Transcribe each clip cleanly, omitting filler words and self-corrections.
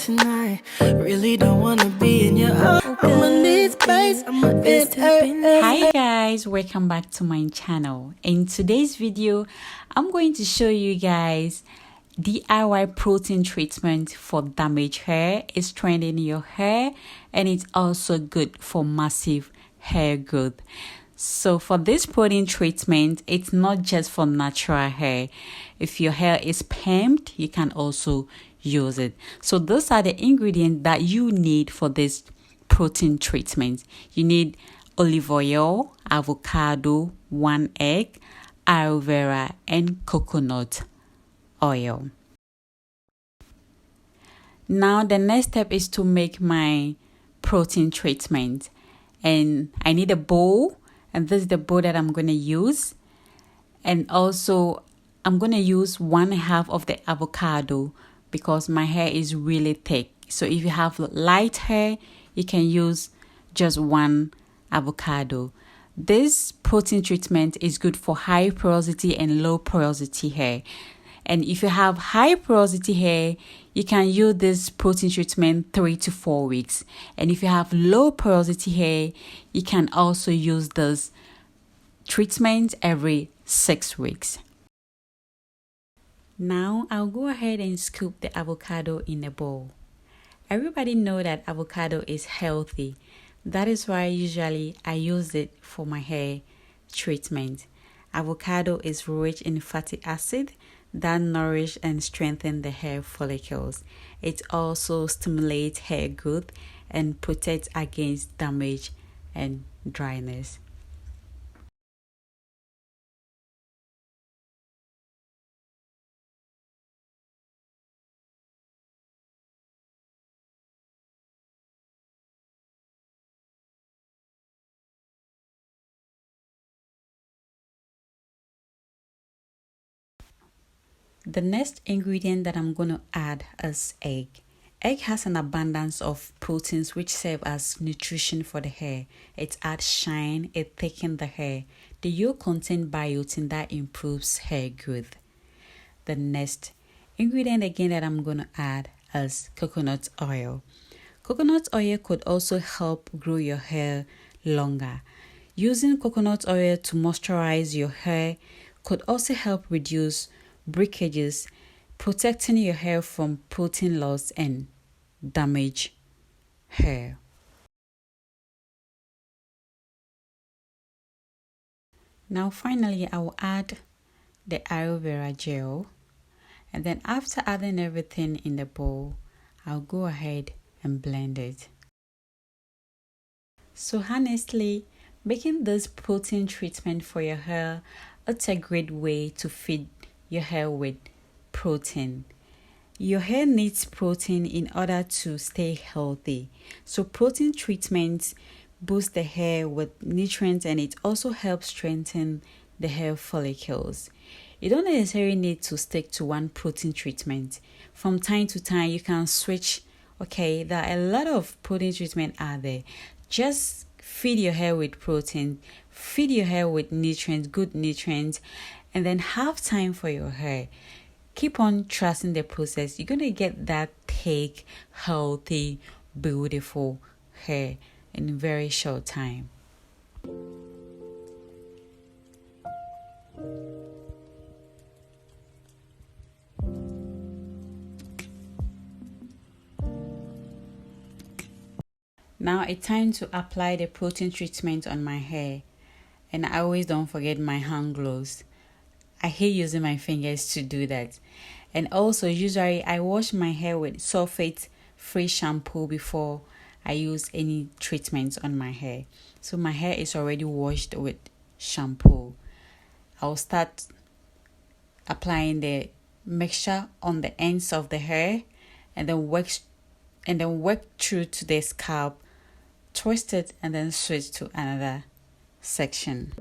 tonight. Really don't wanna be in your arms. I'ma need space. Hi guys, welcome back to my channel. In today's video, I'm going to show you guys DIY protein treatment for damaged hair. It's strengthening your hair and it's also good for massive hair growth. So for this protein treatment, it's not just for natural hair. If your hair is permed, you can also use it. So those are the ingredients that you need for this protein treatment. You need olive oil, avocado, 1 egg, aloe vera, and coconut oil. Now the next step is to make my protein treatment, and I need a bowl, and this is the bowl that I'm going to use. And also I'm going to use 1/2 of the avocado because my hair is really thick. So if you have light hair, you can use just 1 avocado. This protein treatment is good for high porosity and low porosity hair. And if you have high porosity hair, you can use this protein treatment 3 to 4 weeks. And if you have low porosity hair, you can also use this treatment every 6 weeks. Now I'll go ahead and scoop the avocado in a bowl. Everybody know that avocado is healthy. That is why usually I use it for my hair treatment. Avocado is rich in fatty acid that nourish and strengthen the hair follicles. It also stimulates hair growth and protects against damage and dryness. The next ingredient that I'm going to add is egg. Egg has an abundance of proteins which serve as nutrition for the hair. It adds shine, it thickens the hair. The yolk contains biotin that improves hair growth. The next ingredient again that I'm going to add is coconut oil. Coconut oil could also help grow your hair longer. Using coconut oil to moisturize your hair could also help reduce breakages, protecting your hair from protein loss and damaged hair. Now finally, I will add the aloe vera gel, and then after adding everything in the bowl, I'll go ahead and blend it. So honestly, making this protein treatment for your hair, it's a great way to feed your hair with protein. Your hair needs protein in order to stay healthy. So protein treatments boost the hair with nutrients, and it also helps strengthen the hair follicles. You don't necessarily need to stick to one protein treatment. From time to time, you can switch. Okay, there are a lot of protein treatment out there. Just feed your hair with protein, feed your hair with nutrients, good nutrients, and then have time for your hair. Keep on trusting the process. You're going to get that thick, healthy, beautiful hair in a very short time. Now it's time to apply the protein treatment on my hair. And I always don't forget my hand gloves. I hate using my fingers to do that. And also usually I wash my hair with sulfate-free shampoo before I use any treatments on my hair. So my hair is already washed with shampoo. I'll start applying the mixture on the ends of the hair and then work through to the scalp, twist it, and then switch to another section.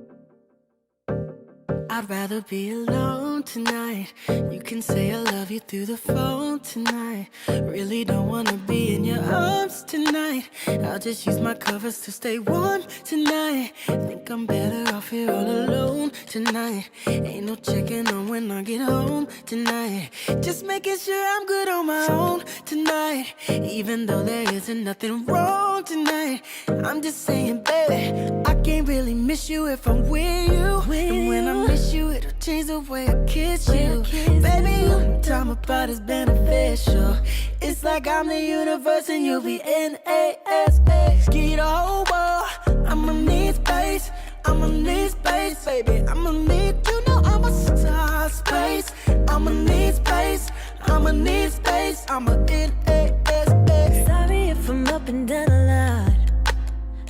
I'd rather be alone tonight. You can say I love you through the phone tonight. Really don't wanna be in your arms tonight. I'll just use my covers to stay warm tonight. Think I'm better off here all alone tonight. Ain't no checking on when I get home tonight. Just making sure I'm good on my own tonight. Even though there isn't nothing wrong tonight. I'm just saying, baby, I can't really miss you if I'm with you. And when I miss you, it'll change the way I kiss you. Baby, time apart is beneficial. It's like I'm the universe and you'll be NASA. Give you the whole world. I'ma need space. I'ma need space, baby. I'ma need, you know I'm a star space. I'ma need space. I'ma need space. I'ma NASA. Sorry if I'm up and down a lot.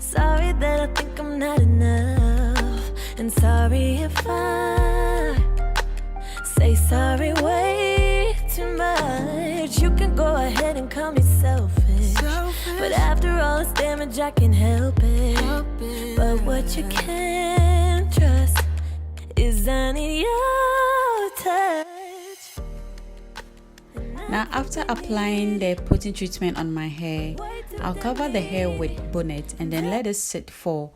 Sorry that I think I'm not enough. And sorry if I say sorry way too much. You can go ahead and call me selfish. But after all this damage, I can help it. But what you can't trust is I need your touch. Now, after applying the protein treatment on my hair, I'll cover the hair with bonnet and then let it sit for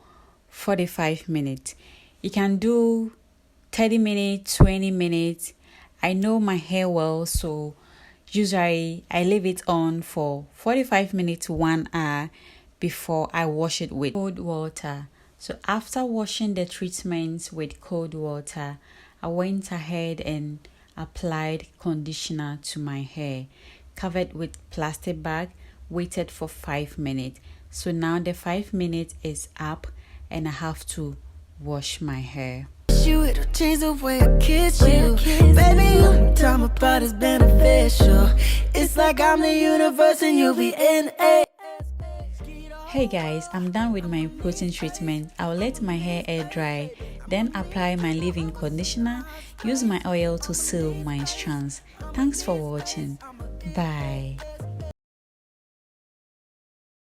45 minutes. You can do 30 minutes, 20 minutes. I know my hair well, so usually I leave it on for 45 minutes to 1 hour before I wash it with cold water. So after washing the treatments with cold water, I went ahead and applied conditioner to my hair, covered with plastic bag, waited for 5 minutes. So now the 5 minutes is up and I have to wash my hair. It'll change the way I kiss you. Baby, time apart is beneficial. It's like I'm the universe and you'll be NASA. Hey guys, I'm done with my protein treatment. I'll let my hair air dry, then apply my leave-in conditioner, use my oil to seal my strands. Thanks for watching. Bye.